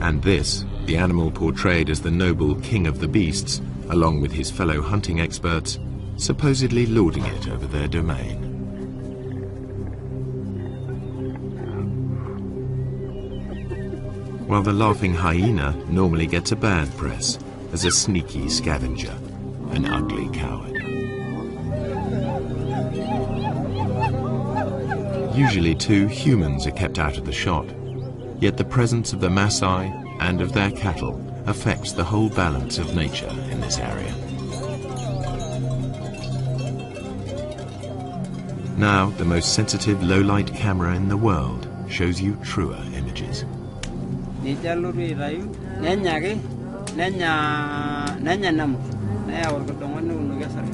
And this, the animal portrayed as the noble king of the beasts, along with his fellow hunting experts, supposedly lording it over their domain. While the laughing hyena normally gets a bad press as a sneaky scavenger, an ugly coward. Usually too, humans are kept out of the shot, yet the presence of the Maasai and of their cattle affects the whole balance of nature in this area. Now, the most sensitive low-light camera in the world shows you truer images.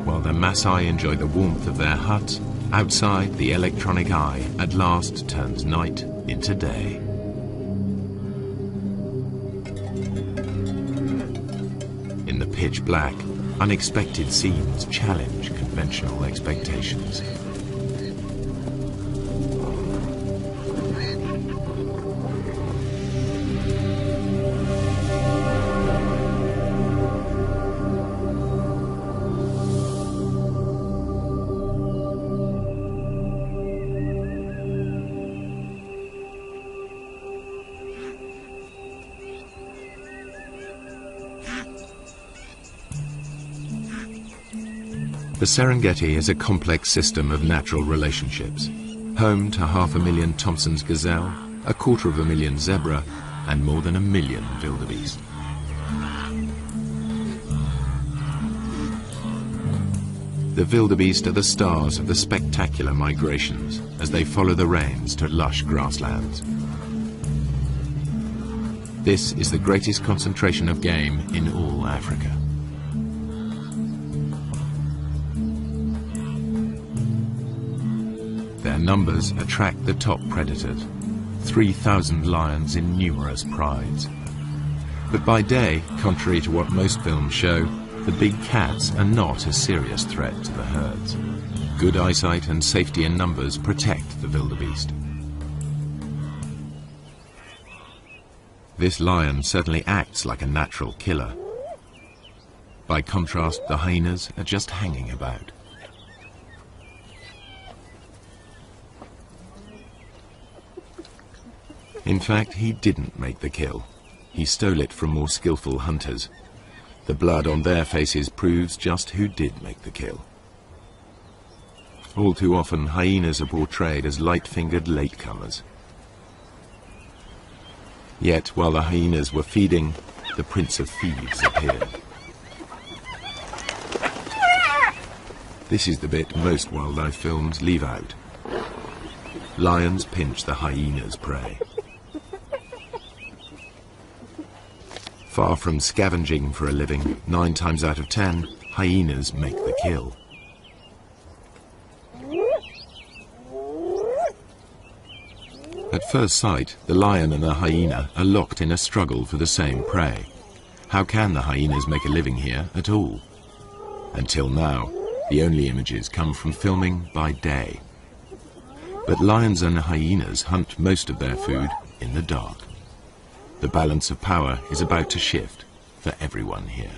While the Maasai enjoy the warmth of their hut, outside the electronic eye at last turns night into day. In the pitch black, unexpected scenes challenge conventional expectations. The Serengeti is a complex system of natural relationships, home to 500,000 Thompson's gazelle, 250,000 zebra, and more than 1 million wildebeest. The wildebeest are the stars of the spectacular migrations as they follow the rains to lush grasslands. This is the greatest concentration of game in all Africa. Their numbers attract the top predators, 3,000 lions in numerous prides. But by day, contrary to what most films show, the big cats are not a serious threat to the herds. Good eyesight and safety in numbers protect the wildebeest. This lion certainly acts like a natural killer. By contrast, the hyenas are just hanging about. In fact, he didn't make the kill. He stole it from more skillful hunters. The blood on their faces proves just who did make the kill. All too often, hyenas are portrayed as light-fingered latecomers. Yet, while the hyenas were feeding, the Prince of Thieves appeared. This is the bit most wildlife films leave out. Lions pinch the hyena's prey. Far from scavenging for a living, 9 times out of 10, hyenas make the kill. At first sight, the lion and the hyena are locked in a struggle for the same prey. How can the hyenas make a living here at all? Until now, the only images come from filming by day. But lions and hyenas hunt most of their food in the dark. The balance of power is about to shift for everyone here.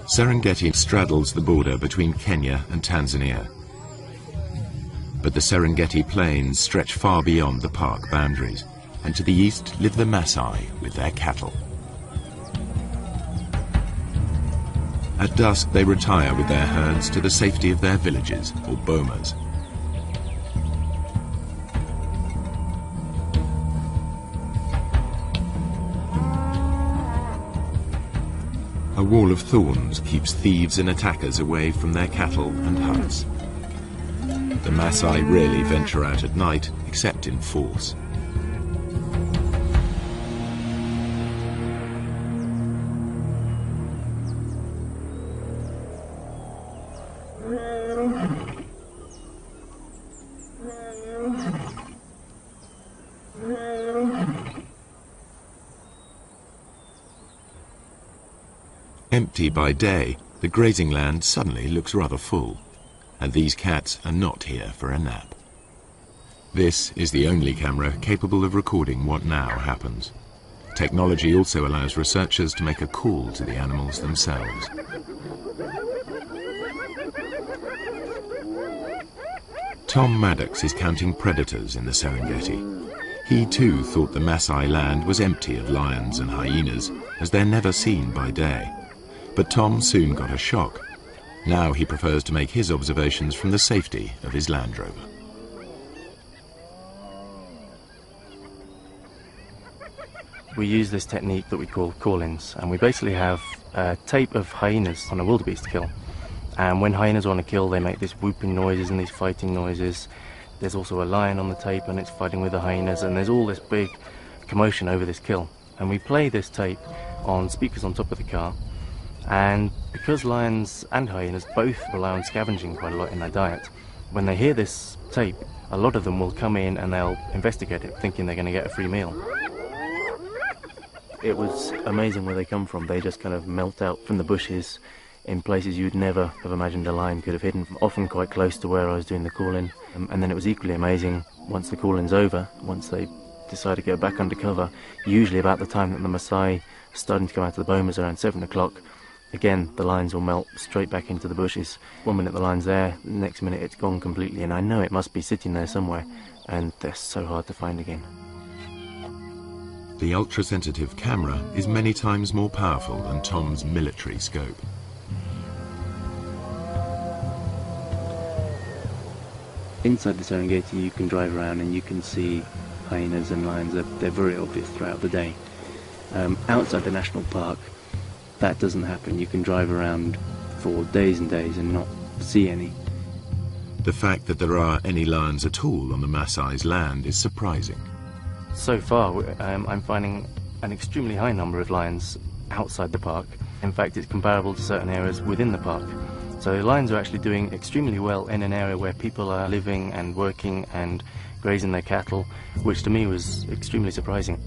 Serengeti straddles the border between Kenya and Tanzania. But the Serengeti plains stretch far beyond the park boundaries, and to the east live the Maasai with their cattle. At dusk, they retire with their herds to the safety of their villages, or bomas. A wall of thorns keeps thieves and attackers away from their cattle and huts. The Maasai rarely venture out at night, except in force. Empty by day, The grazing land suddenly looks rather full, and these cats are not here for a nap. This is the only camera capable of recording what now happens. Technology also allows researchers to make a call to the animals themselves. Tom Maddox is counting predators in the Serengeti. He too thought the Maasai land was empty of lions and hyenas, as they're never seen by day. But Tom soon got a shock. Now he prefers to make his observations from the safety of his Land Rover. We use this technique that we call call-ins, and we basically have a tape of hyenas on a wildebeest kill. And when hyenas want to kill, they make these whooping noises and these fighting noises. There's also a lion on the tape and it's fighting with the hyenas, and there's all this big commotion over this kill. And we play this tape on speakers on top of the car, and because lions and hyenas both rely on scavenging quite a lot in their diet, when they hear this tape, a lot of them will come in and they'll investigate it, thinking they're going to get a free meal. It was amazing where they come from. They just kind of melt out from the bushes in places you'd never have imagined a lion could have hidden, often quite close to where I was doing the call-in. And then it was equally amazing once the call-in's over, once they decide to go back under cover, usually about the time that the Maasai are starting to come out of the bomas around 7 o'clock, again the lions will melt straight back into the bushes. 1 minute the line's there, the next minute it's gone completely, and I know it must be sitting there somewhere, and they're so hard to find again. The ultra-sensitive camera is many times more powerful than Tom's military scope. Inside the Serengeti you can drive around and you can see hyenas and lions. They're very obvious throughout the day. Outside the national park that doesn't happen. You can drive around for days and days and not see any. The fact that there are any lions at all on the Maasai's land is surprising. So far I'm finding an extremely high number of lions outside the park. In fact, it's comparable to certain areas within the park. So the lions are actually doing extremely well in an area where people are living and working and grazing their cattle, which to me was extremely surprising.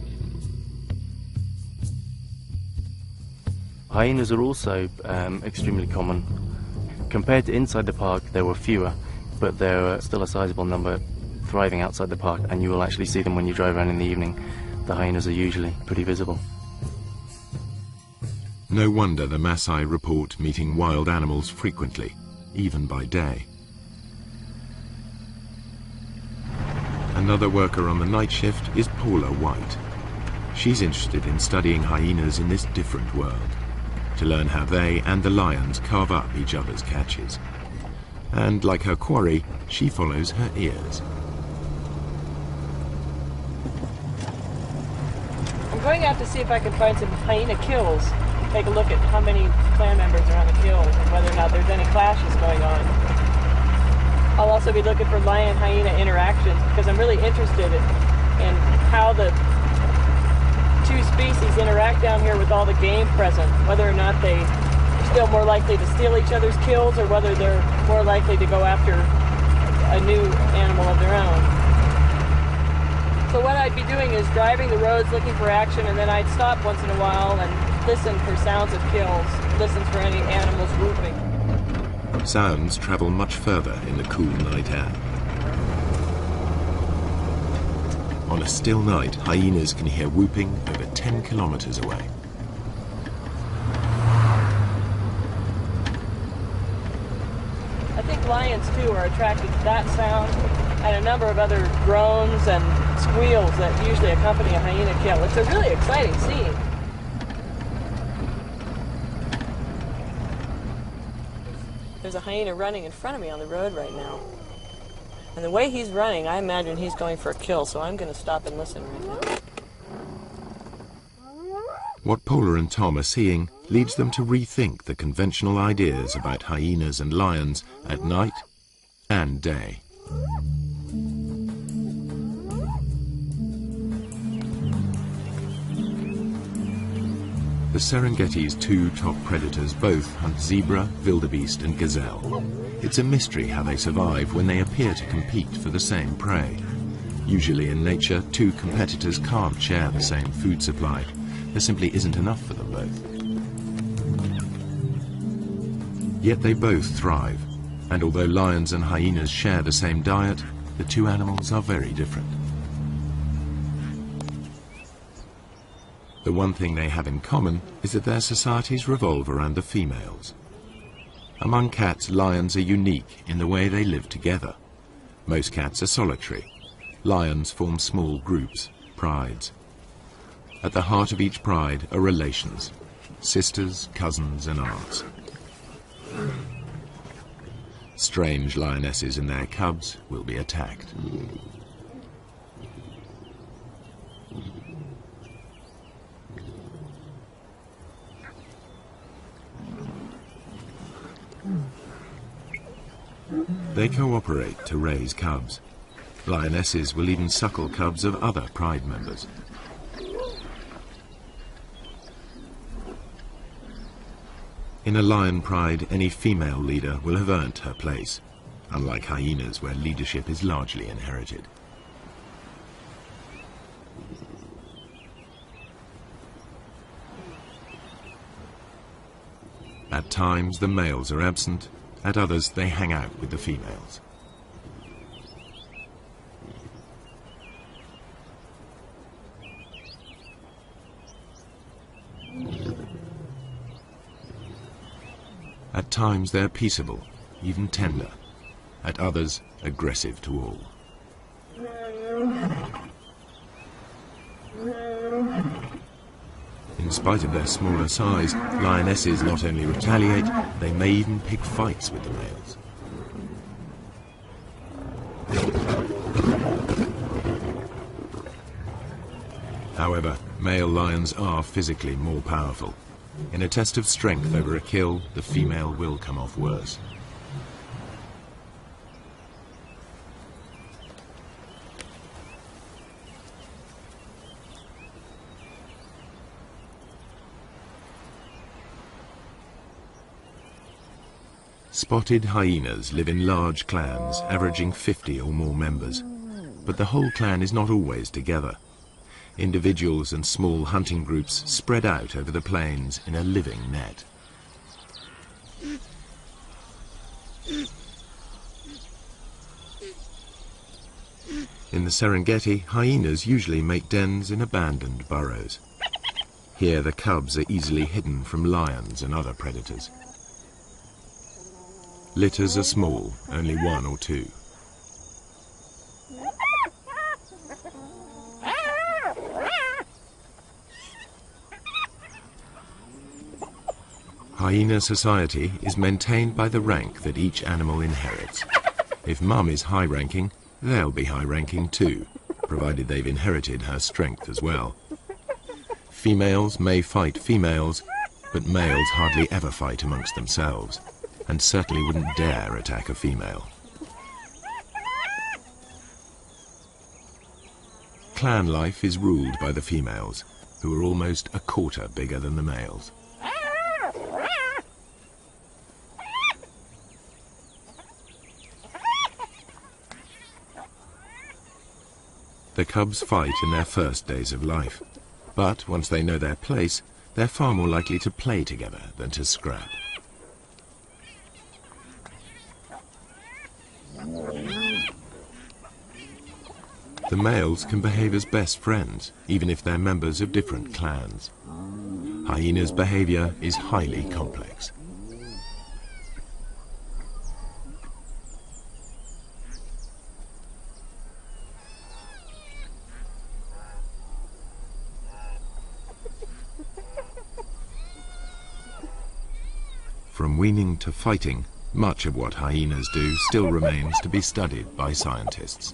Hyenas are also extremely common. Compared to inside the park, there were fewer, but there are still a sizable number thriving outside the park, and you will actually see them when you drive around in the evening. The hyenas are usually pretty visible. No wonder the Maasai report meeting wild animals frequently, even by day. Another worker on the night shift is Paula White. She's interested in studying hyenas in this different world, to learn how they and the lions carve up each other's catches. And like her quarry, she follows her ears. I'm going out to see if I can find some hyena kills. Take a look at how many clan members are on the kills and whether or not there's any clashes going on. I'll also be looking for lion-hyena interactions because I'm really interested in how the two species interact down here with all the game present, whether or not they're still more likely to steal each other's kills or whether they're more likely to go after a new animal of their own. So what I'd be doing is driving the roads looking for action, and then I'd stop to in a while and listen for sounds of kills, listen for any animals whooping. Sounds travel much further in the cool night air. On a still night, hyenas can hear whooping over 10 kilometers away. I think lions too are attracted to that sound and a number of other groans and squeals that usually accompany a hyena kill. It's a really exciting scene. There's a hyena running in front of me on the road right now. And the way he's running, I imagine he's going for a kill, so I'm going to stop and listen right now. What Paula and Tom are seeing leads them to rethink the conventional ideas about hyenas and lions at night and day. The Serengeti's two top predators both hunt zebra, wildebeest and gazelle. It's a mystery how they survive when they appear to compete for the same prey. Usually in nature, two competitors can't share the same food supply. There simply isn't enough for them both. Yet they both thrive, and although lions and hyenas share the same diet, the two animals are very different. The one thing they have in common is that their societies revolve around the females. Among cats, lions are unique in the way they live together. Most cats are solitary. Lions form small groups, prides. At the heart of each pride are relations, sisters, cousins, and aunts. Strange lionesses and their cubs will be attacked. They cooperate to raise cubs. Lionesses will even suckle cubs of other pride members. In a lion pride, any female leader will have earned her place, unlike hyenas where leadership is largely inherited. At times the males are absent, at others they hang out with the females. At times they're peaceable, even tender. At others, aggressive to all. In spite of their smaller size, lionesses not only retaliate, they may even pick fights with the males. However, male lions are physically more powerful. In a test of strength over a kill, the female will come off worse. Spotted hyenas live in large clans, averaging 50 or more members. But the whole clan is not always together. Individuals and small hunting groups spread out over the plains in a living net. In the Serengeti, hyenas usually make dens in abandoned burrows. Here the cubs are easily hidden from lions and other predators. Litters are small, only one or two. Hyena society is maintained by the rank that each animal inherits. If Mum is high-ranking, they'll be high-ranking too, provided they've inherited her strength as well. Females may fight females, but males hardly ever fight amongst themselves, and certainly wouldn't dare attack a female. Clan life is ruled by the females, who are almost a quarter bigger than the males. The cubs fight in their first days of life, but once they know their place, they're far more likely to play together than to scrap. The males can behave as best friends, even if they're members of different clans. Hyenas' behavior is highly complex. From weaning to fighting, much of what hyenas do still remains to be studied by scientists.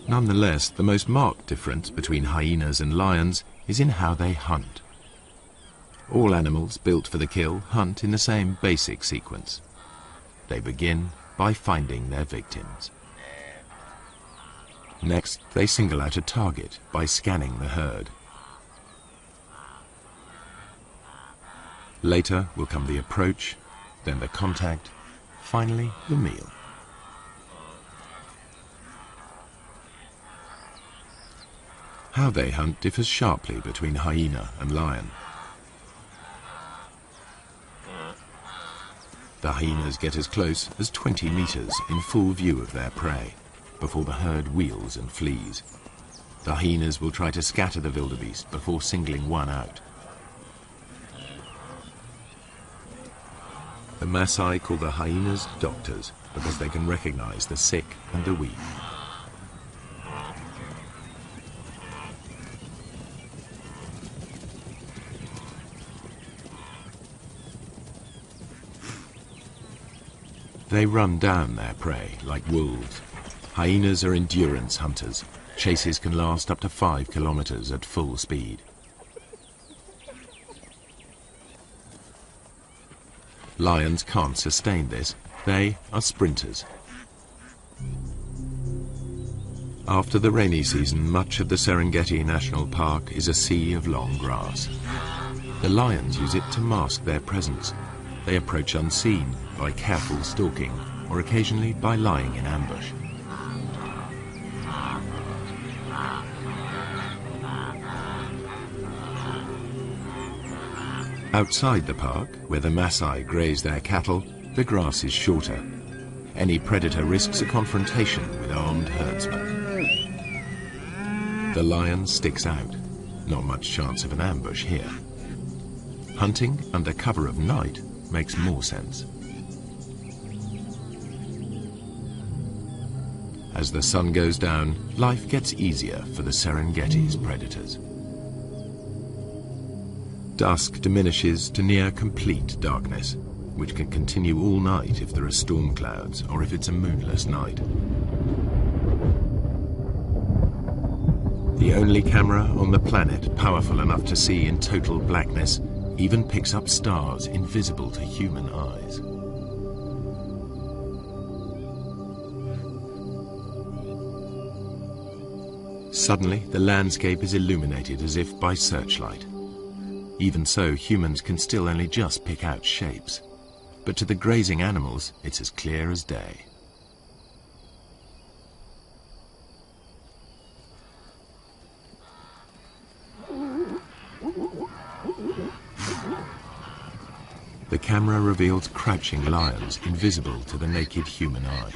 Nonetheless, the most marked difference between hyenas and lions is in how they hunt. All animals built for the kill hunt in the same basic sequence. They begin by finding their victims. Next, they single out a target by scanning the herd. Later will come the approach, then the contact, finally the meal. How they hunt differs sharply between hyena and lion. The hyenas get as close as 20 meters in full view of their prey before the herd wheels and flees. The hyenas will try to scatter the wildebeest before singling one out. The Maasai call the hyenas doctors because they can recognize the sick and the weak. They run down their prey like wolves. Hyenas are endurance hunters. Chases can last up to 5 kilometers at full speed. Lions can't sustain this. They are sprinters. After the rainy season, much of the Serengeti National Park is a sea of long grass. The lions use it to mask their presence. They approach unseen by careful stalking or occasionally by lying in ambush. Outside the park, where the Maasai graze their cattle, the grass is shorter. Any predator risks a confrontation with armed herdsmen. The lion sticks out. Not much chance of an ambush here. Hunting under cover of night makes more sense. As the sun goes down, life gets easier for the Serengeti's predators. Dusk diminishes to near complete darkness, which can continue all night if there are storm clouds or if it's a moonless night. The only camera on the planet powerful enough to see in total blackness even picks up stars invisible to human eyes. Suddenly, the landscape is illuminated as if by searchlight. Even so, humans can still only just pick out shapes. But to the grazing animals, it's as clear as day. The camera reveals crouching lions invisible to the naked human eye.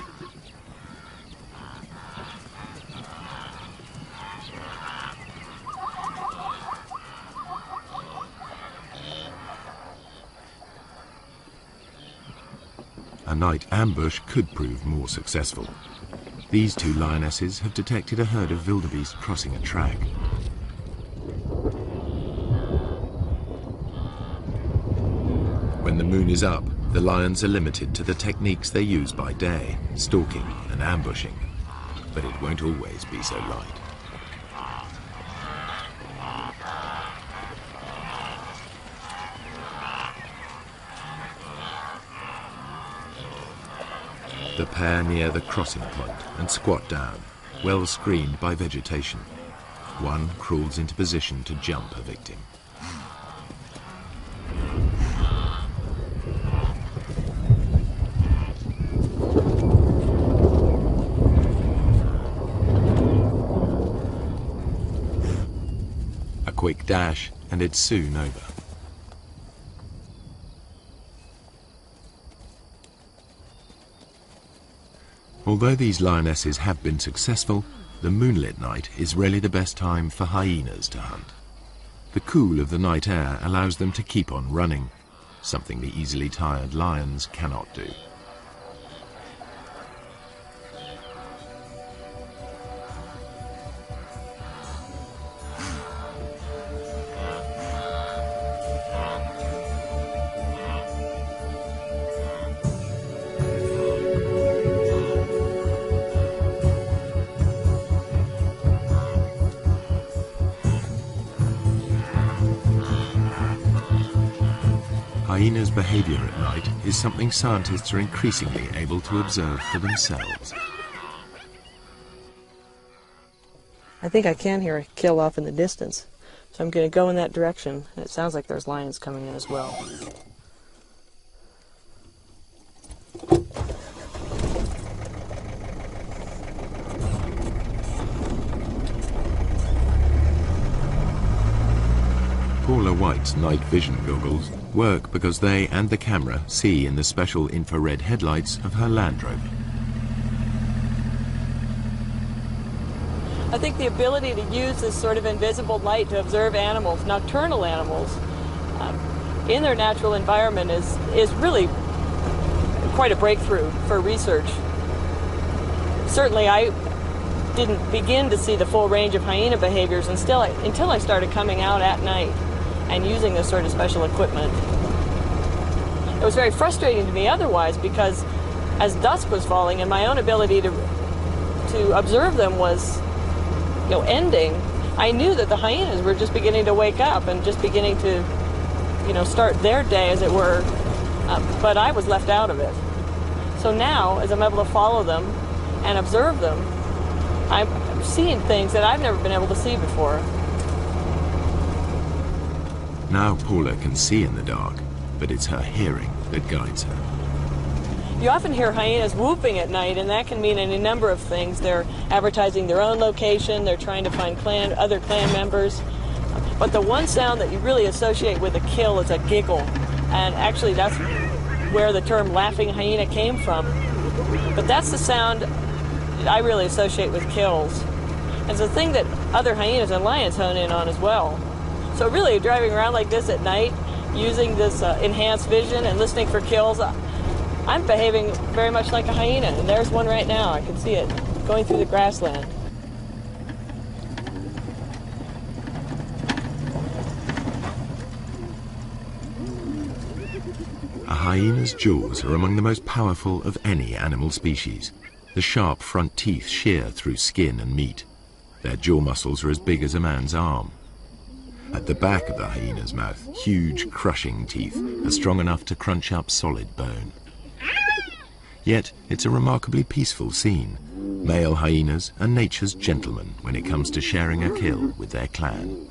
A night ambush could prove more successful. These two lionesses have detected a herd of wildebeest crossing a track. When the moon is up, the lions are limited to the techniques they use by day, stalking and ambushing. But it won't always be so light. The pair near the crossing point and squat down, well screened by vegetation. One crawls into position to jump a victim. A quick dash and it's soon over. Although these lionesses have been successful, the moonlit night is really the best time for hyenas to hunt. The cool of the night air allows them to keep on running, something the easily tired lions cannot do. Hyenas' behavior at night is something scientists are increasingly able to observe for themselves. I think I can hear a kill off in the distance, so I'm going to go in that direction. And it sounds like there's lions coming in as well. Poor Polar White's night vision goggles work because they and the camera see in the special infrared headlights of her Land Rover. I think the ability to use this sort of invisible light to observe animals, nocturnal animals, in their natural environment is really quite a breakthrough for research. Certainly I didn't begin to see the full range of hyena behaviors until I started coming out at night and using this sort of special equipment. It was very frustrating to me otherwise, because as dusk was falling and my own ability to observe them was ending, I knew that the hyenas were just beginning to wake up and just beginning to start their day, as it were, but I was left out of it. So now, as I'm able to follow them and observe them, I'm seeing things that I've never been able to see before. Now Paula can see in the dark, but it's her hearing that guides her. You often hear hyenas whooping at night, and that can mean any number of things. They're advertising their own location, they're trying to find other clan members. But the one sound that you really associate with a kill is a giggle. And actually that's where the term laughing hyena came from. But that's the sound that I really associate with kills. And it's a thing that other hyenas and lions hone in on as well. So really, driving around like this at night, using this enhanced vision and listening for kills, I'm behaving very much like a hyena. And there's one right now. I can see it going through the grassland. A hyena's jaws are among the most powerful of any animal species. The sharp front teeth shear through skin and meat. Their jaw muscles are as big as a man's arm. At the back of the hyena's mouth, huge crushing teeth are strong enough to crunch up solid bone. Yet it's a remarkably peaceful scene. Male hyenas are nature's gentlemen when it comes to sharing a kill with their clan.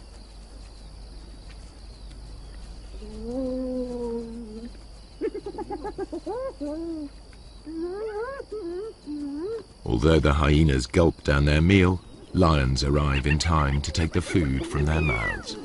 Although the hyenas gulp down their meal, lions arrive in time to take the food from their mouths.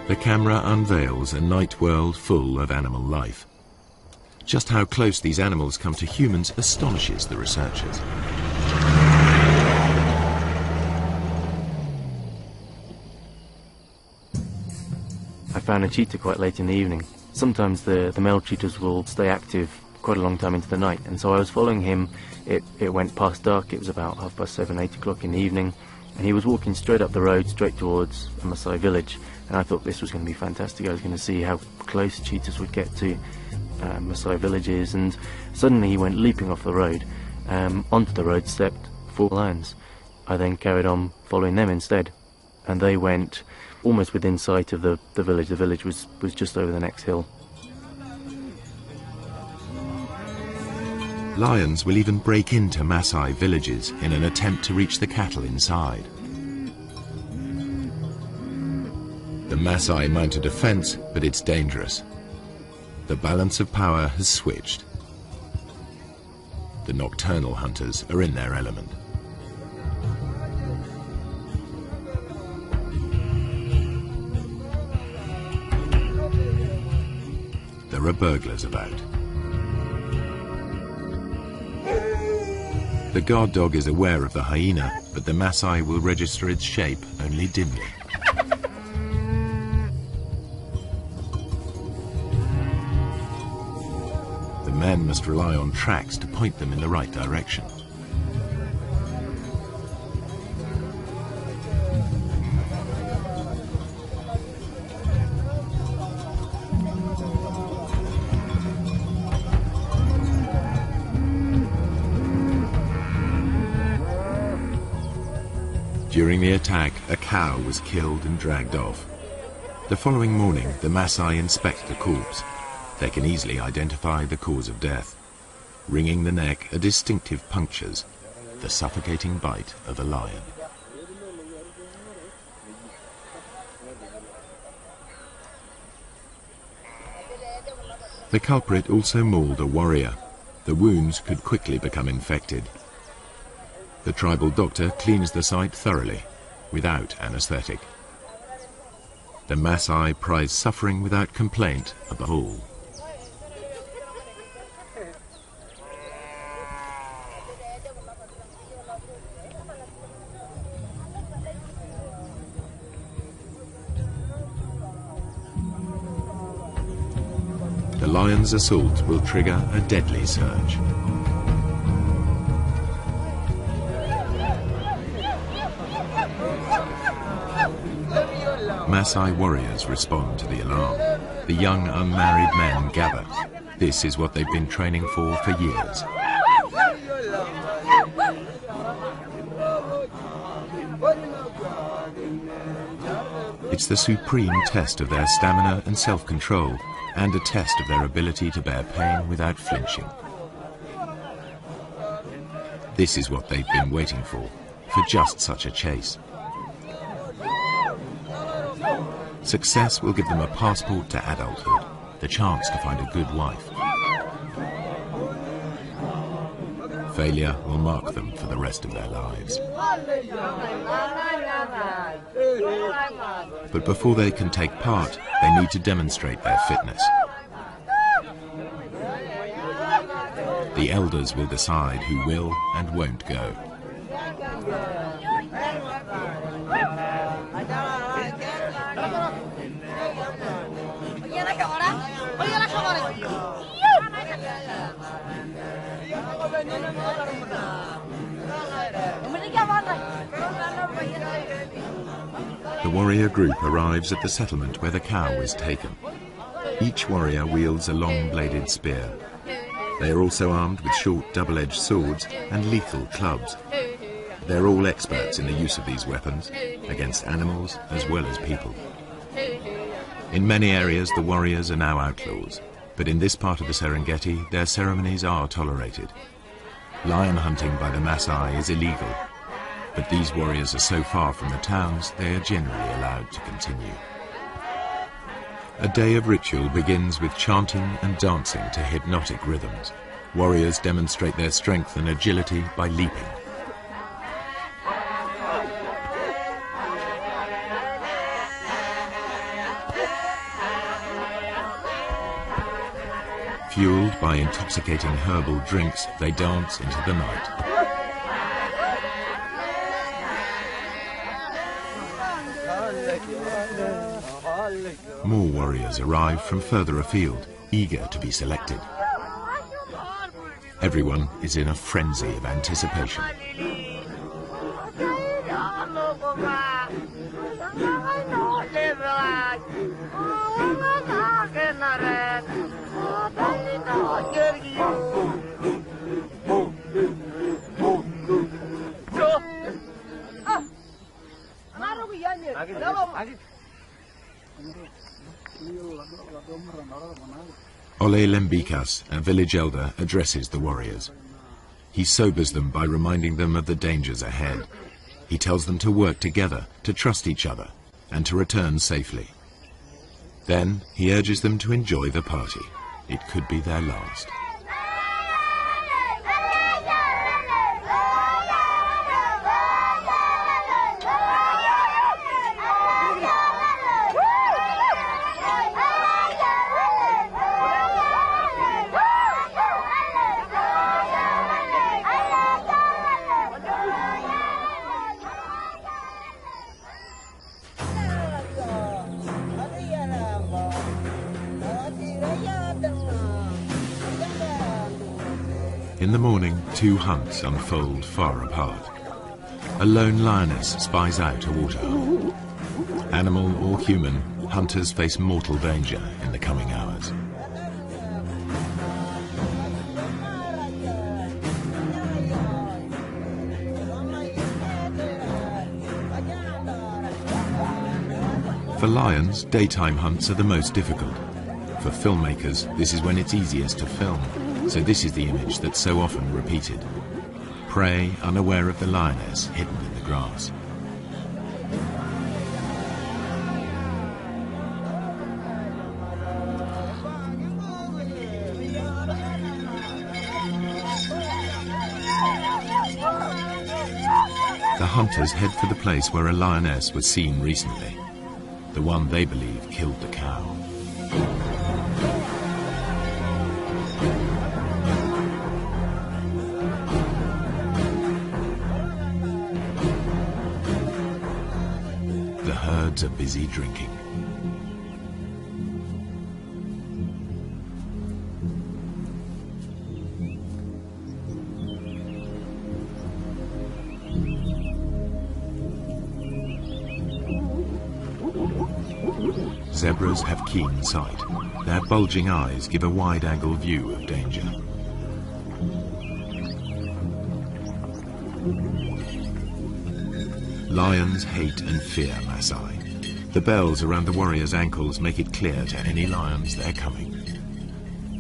The camera unveils a night world full of animal life. Just how close these animals come to humans astonishes the researchers. I found a cheetah quite late in the evening. Sometimes the male cheetahs will stay active quite a long time into the night, and so I was following him. It went past dark. It was about 7:30, 8 o'clock in the evening, and he was walking straight up the road, straight towards a Maasai village. And I thought this was going to be fantastic. I was going to see how close cheetahs would get to Maasai villages, and suddenly he went leaping off the road. Onto the road stepped 4 lions. I then carried on following them instead, and they went almost within sight of the village. The village was just over the next hill. Lions will even break into Maasai villages in an attempt to reach the cattle inside. The Maasai mount a defense, but it's dangerous. The balance of power has switched. The nocturnal hunters are in their element. There are burglars about. The guard dog is aware of the hyena, but the Maasai will register its shape only dimly. Men must rely on tracks to point them in the right direction. During the attack, a cow was killed and dragged off. The following morning, the Maasai inspect the corpse. They can easily identify the cause of death. Wringing the neck are distinctive punctures, the suffocating bite of a lion. The culprit also mauled a warrior. The wounds could quickly become infected. The tribal doctor cleans the site thoroughly, without anesthetic. The Maasai prize suffering without complaint above all. The lion's assault will trigger a deadly surge. Maasai warriors respond to the alarm. The young unmarried men gather. This is what they've been training for years. It's the supreme test of their stamina and self-control, and a test of their ability to bear pain without flinching. This is what they've been waiting for just such a chase. Success will give them a passport to adulthood, the chance to find a good wife. Failure will mark them for the rest of their lives. But before they can take part, they need to demonstrate their fitness. The elders will decide who will and won't go. The warrior group arrives at the settlement where the cow is taken. Each warrior wields a long-bladed spear. They are also armed with short double-edged swords and lethal clubs. They're all experts in the use of these weapons, against animals as well as people. In many areas, the warriors are now outlaws, but in this part of the Serengeti, their ceremonies are tolerated. Lion hunting by the Maasai is illegal, but these warriors are so far from the towns, they are generally allowed to continue. A day of ritual begins with chanting and dancing to hypnotic rhythms. Warriors demonstrate their strength and agility by leaping. Fueled by intoxicating herbal drinks, they dance into the night. More warriors arrive from further afield, eager to be selected. Everyone is in a frenzy of anticipation. Ole Lembikas, a village elder, addresses the warriors. He sobers them by reminding them of the dangers ahead. He tells them to work together, to trust each other, and to return safely. Then he urges them to enjoy the party. It could be their last. In the morning, two hunts unfold far apart. A lone lioness spies out a waterhole. Animal or human, hunters face mortal danger in the coming hours. For lions, daytime hunts are the most difficult. For filmmakers, this is when it's easiest to film, so this is the image that's so often repeated. Prey unaware of the lioness hidden in the grass. The hunters head for the place where a lioness was seen recently, the one they believe killed the cow. The herds are busy drinking. Zebras have keen sight. Their bulging eyes give a wide-angle view of danger. Lions hate and fear Maasai. The bells around the warriors' ankles make it clear to any lions they're coming.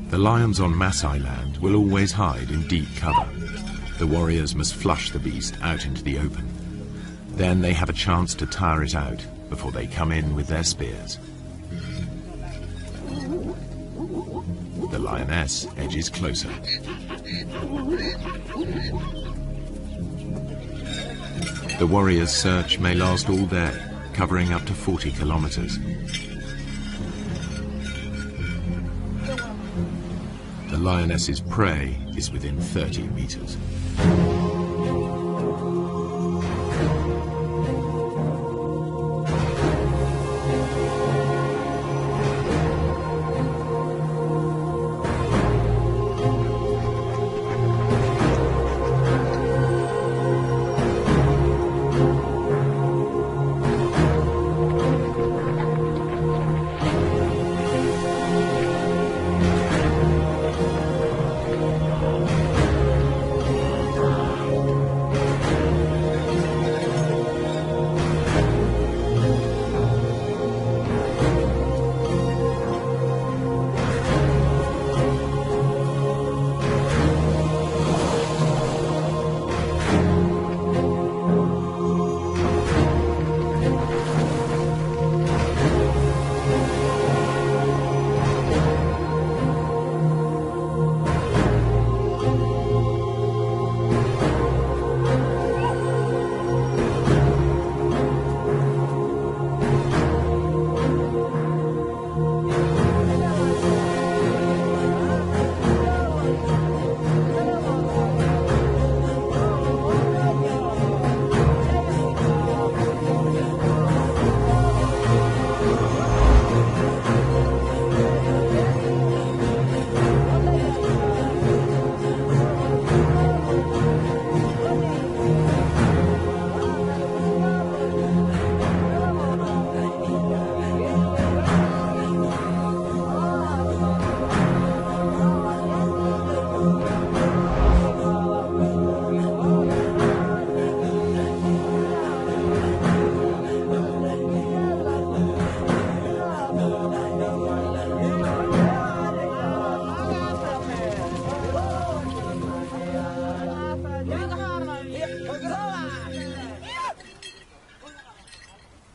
The lions on Maasai land will always hide in deep cover. The warriors must flush the beast out into the open. Then they have a chance to tire it out before they come in with their spears. The lioness edges closer. The warriors' search may last all day, covering up to 40 kilometers. The lioness's prey is within 30 meters.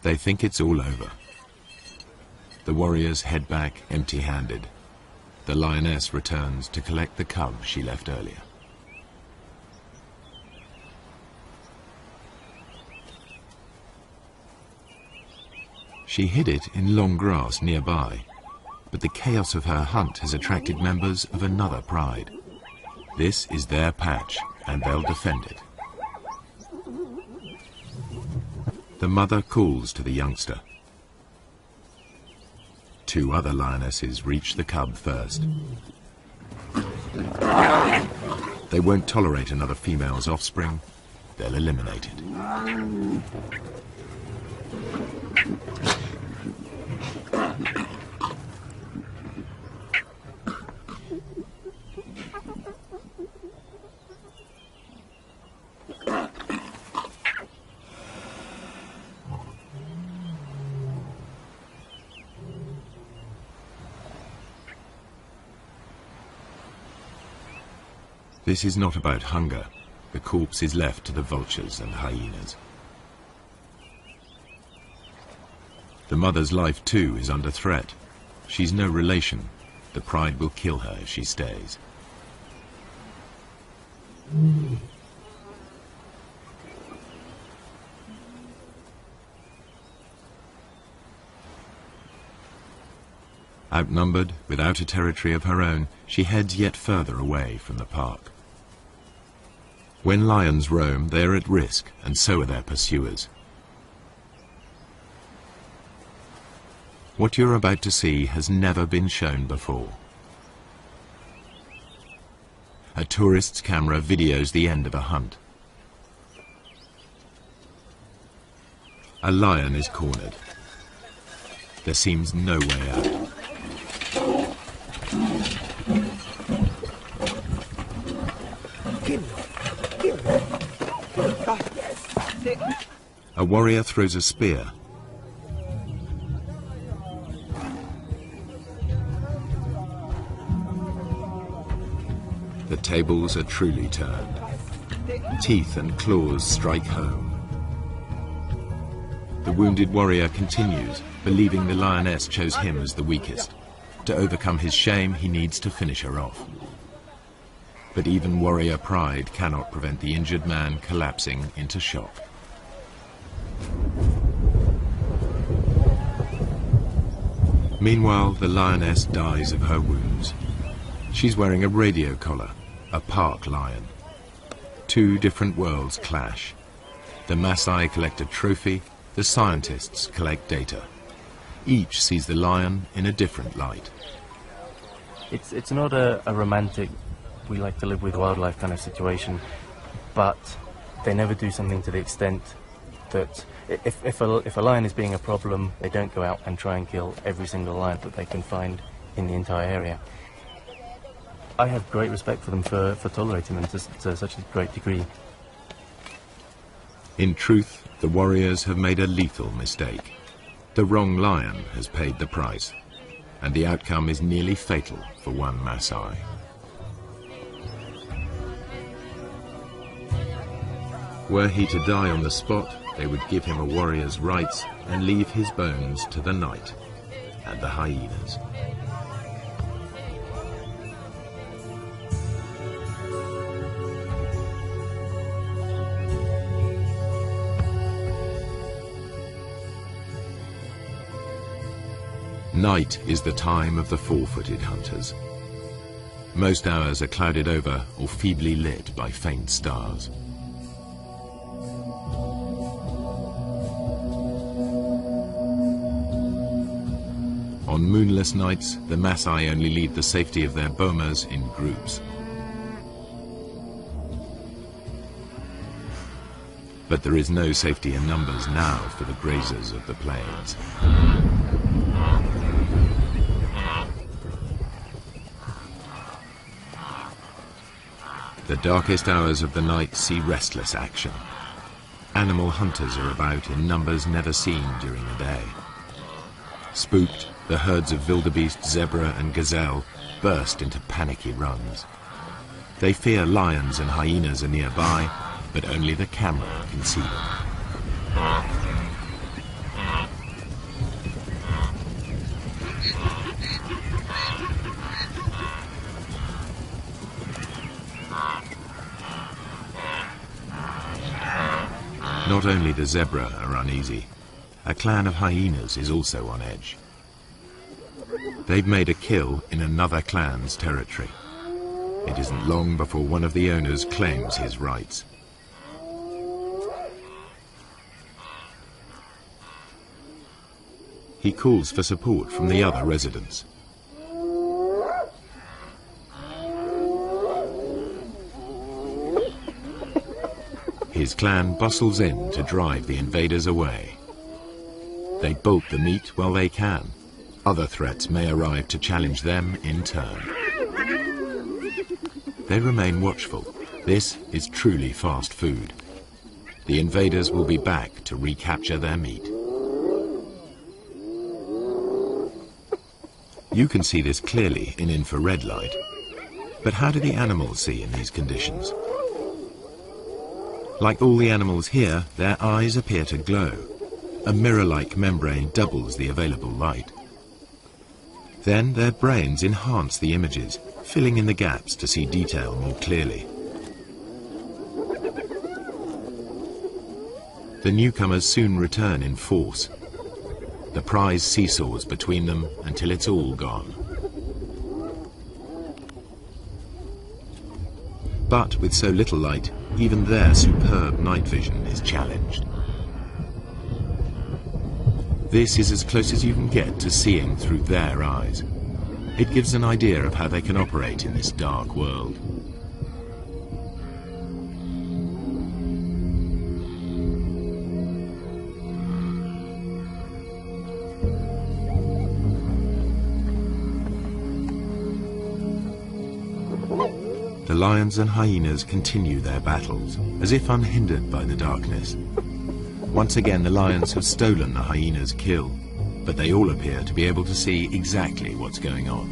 They think it's all over. The warriors head back empty-handed. The lioness returns to collect the cub she left earlier. She hid it in long grass nearby, but the chaos of her hunt has attracted members of another pride. This is their patch, and they'll defend it. The mother calls to the youngster. Two other lionesses reach the cub first. They won't tolerate another female's offspring. They'll eliminate it. This is not about hunger. The corpse is left to the vultures and hyenas. The mother's life too is under threat. She's no relation. The pride will kill her if she stays. Outnumbered, without a territory of her own, she heads yet further away from the park. When lions roam, they are at risk, and so are their pursuers. What you're about to see has never been shown before. A tourist's camera videos the end of a hunt. A lion is cornered. There seems no way out. A warrior throws a spear. The tables are truly turned. Teeth and claws strike home. The wounded warrior continues, believing the lioness chose him as the weakest. To overcome his shame, he needs to finish her off. But even warrior pride cannot prevent the injured man collapsing into shock. Meanwhile, the lioness dies of her wounds. She's wearing a radio collar, a park lion. Two different worlds clash. The Maasai collect a trophy, the scientists collect data. Each sees the lion in a different light. It's not a romantic, we like to live with wildlife kind of situation, but they never do something to the extent that if a lion is being a problem, they don't go out and try and kill every single lion that they can find in the entire area. I have great respect for them for tolerating them to such a great degree. In truth, the warriors have made a lethal mistake. The wrong lion has paid the price, and the outcome is nearly fatal for one Maasai. Were he to die on the spot, they would give him a warrior's rights and leave his bones to the night and the hyenas. Night is the time of the four-footed hunters. Most hours are clouded over or feebly lit by faint stars. On moonless nights, the Maasai only leave the safety of their bomas in groups. But there is no safety in numbers now for the grazers of the plains. The darkest hours of the night see restless action. Animal hunters are about in numbers never seen during the day. Spooked, the herds of wildebeest, zebra and gazelle burst into panicky runs. They fear lions and hyenas are nearby, but only the camera can see them. Not only the zebra are uneasy, a clan of hyenas is also on edge. They've made a kill in another clan's territory. It isn't long before one of the owners claims his rights. He calls for support from the other residents. His clan bustles in to drive the invaders away. They bolt the meat while they can. Other threats may arrive to challenge them in turn. They remain watchful. This is truly fast food. The invaders will be back to recapture their meat. You can see this clearly in infrared light. But how do the animals see in these conditions? Like all the animals here, their eyes appear to glow. A mirror-like membrane doubles the available light. Then their brains enhance the images, filling in the gaps to see detail more clearly. The newcomers soon return in force. The prize seesaws between them until it's all gone. But with so little light, even their superb night vision is challenged. This is as close as you can get to seeing through their eyes. It gives an idea of how they can operate in this dark world. The lions and hyenas continue their battles, as if unhindered by the darkness. Once again, the lions have stolen the hyena's kill, but they all appear to be able to see exactly what's going on.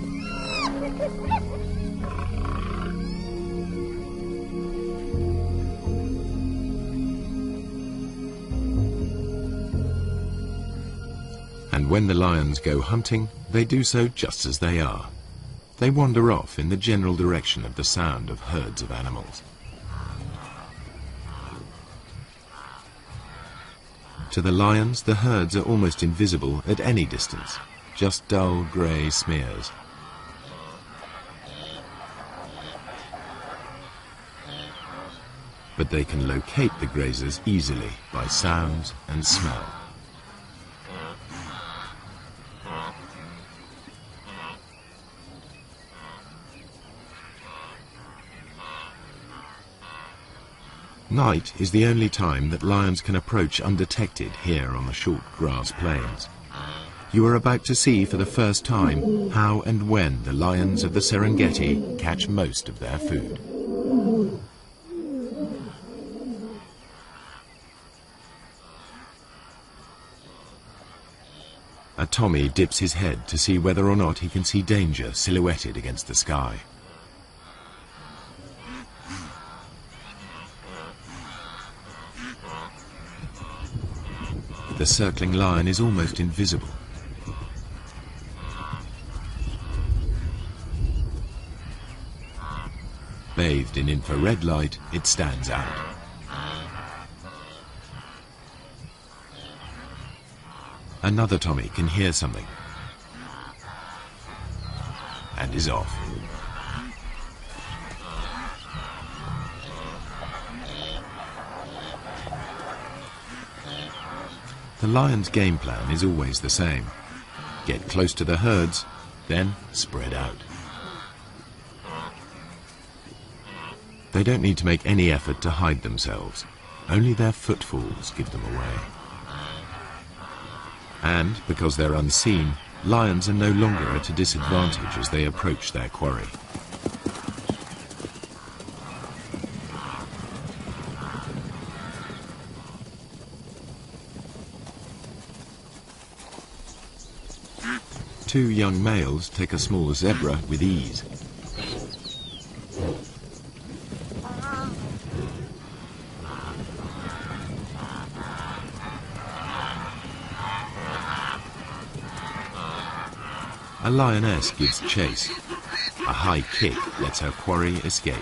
And when the lions go hunting, they do so just as they are. They wander off in the general direction of the sound of herds of animals. To the lions, the herds are almost invisible at any distance, just dull grey smears. But they can locate the grazers easily by sounds and smell. Night is the only time that lions can approach undetected here on the short grass plains. You are about to see for the first time how and when the lions of the Serengeti catch most of their food. A Tommy dips his head to see whether or not he can see danger silhouetted against the sky. The circling lion is almost invisible. Bathed in infrared light, it stands out. Another Tommy can hear something and is off. The lion's game plan is always the same. Get close to the herds, then spread out. They don't need to make any effort to hide themselves. Only their footfalls give them away. And, because they're unseen, lions are no longer at a disadvantage as they approach their quarry. Two young males take a small zebra with ease. A lioness gives chase. A high kick lets her quarry escape.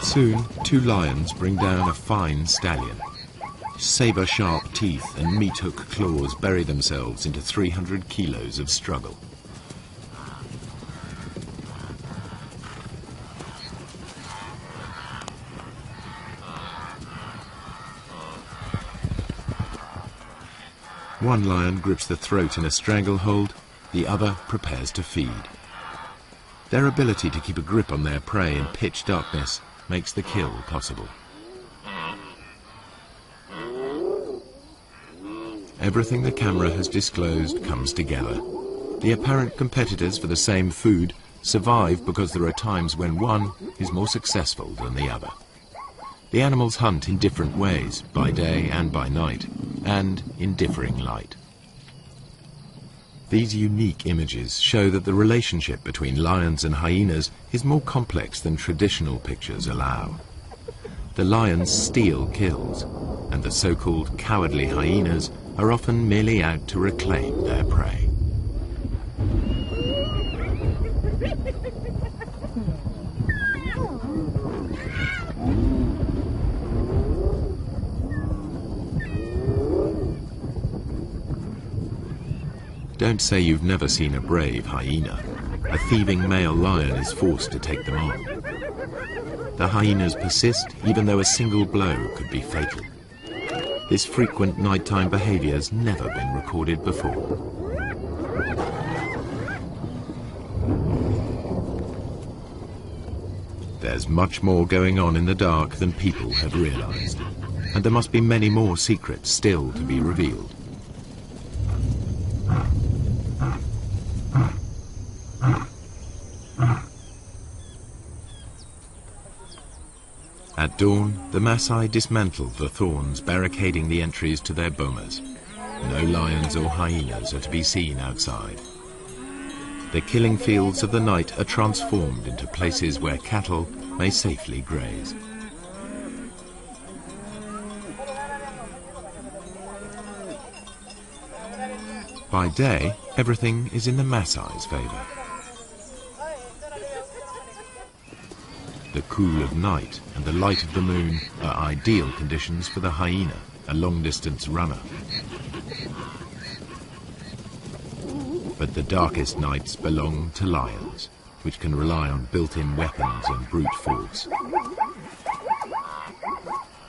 Soon, two lions bring down a fine stallion. Saber-sharp teeth and meat-hook claws bury themselves into 300 kilos of struggle. One lion grips the throat in a stranglehold, the other prepares to feed. Their ability to keep a grip on their prey in pitch darkness makes the kill possible. Everything the camera has disclosed comes together. The apparent competitors for the same food survive because there are times when one is more successful than the other. The animals hunt in different ways, by day and by night, and in differing light. These unique images show that the relationship between lions and hyenas is more complex than traditional pictures allow. The lions steal kills, and the so-called cowardly hyenas are often merely out to reclaim their prey. Don't say you've never seen a brave hyena. A thieving male lion is forced to take them on. The hyenas persist even though a single blow could be fatal. This frequent nighttime behavior has never been recorded before. There's much more going on in the dark than people have realized, and there must be many more secrets still to be revealed. At dawn, the Maasai dismantle the thorns barricading the entries to their bomas. No lions or hyenas are to be seen outside. The killing fields of the night are transformed into places where cattle may safely graze. By day, everything is in the Maasai's favor. The cool of night and the light of the moon are ideal conditions for the hyena, a long-distance runner. But the darkest nights belong to lions, which can rely on built-in weapons and brute force.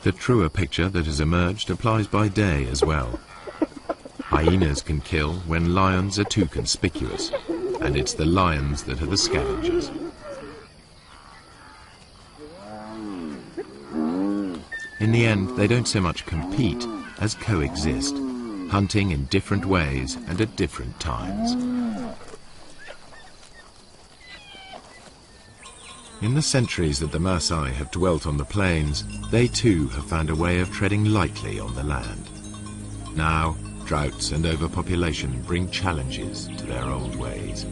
The truer picture that has emerged applies by day as well. Hyenas can kill when lions are too conspicuous, and it's the lions that are the scavengers. In the end, they don't so much compete as coexist, hunting in different ways and at different times. In the centuries that the Maasai have dwelt on the plains, they too have found a way of treading lightly on the land. Now, droughts and overpopulation bring challenges to their old ways.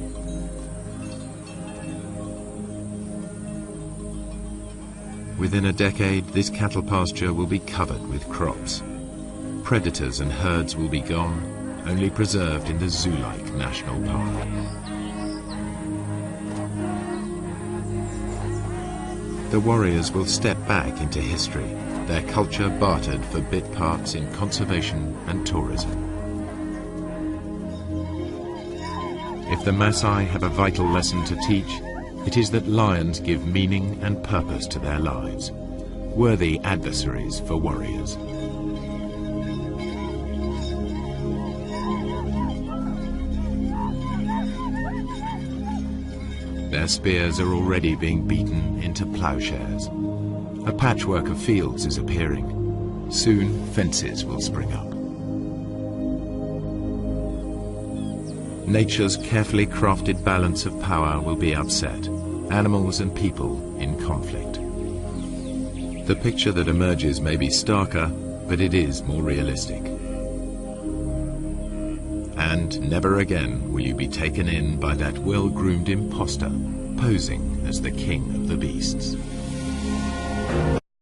Within a decade, this cattle pasture will be covered with crops. Predators and herds will be gone, only preserved in the zoo-like national park. The warriors will step back into history, their culture bartered for bit parts in conservation and tourism. If the Maasai have a vital lesson to teach, it is that lions give meaning and purpose to their lives, worthy adversaries for warriors. Their spears are already being beaten into plowshares. A patchwork of fields is appearing. Soon, fences will spring up. Nature's carefully crafted balance of power will be upset, animals and people in conflict. The picture that emerges may be starker, but it is more realistic. And never again will you be taken in by that well-groomed imposter, posing as the king of the beasts.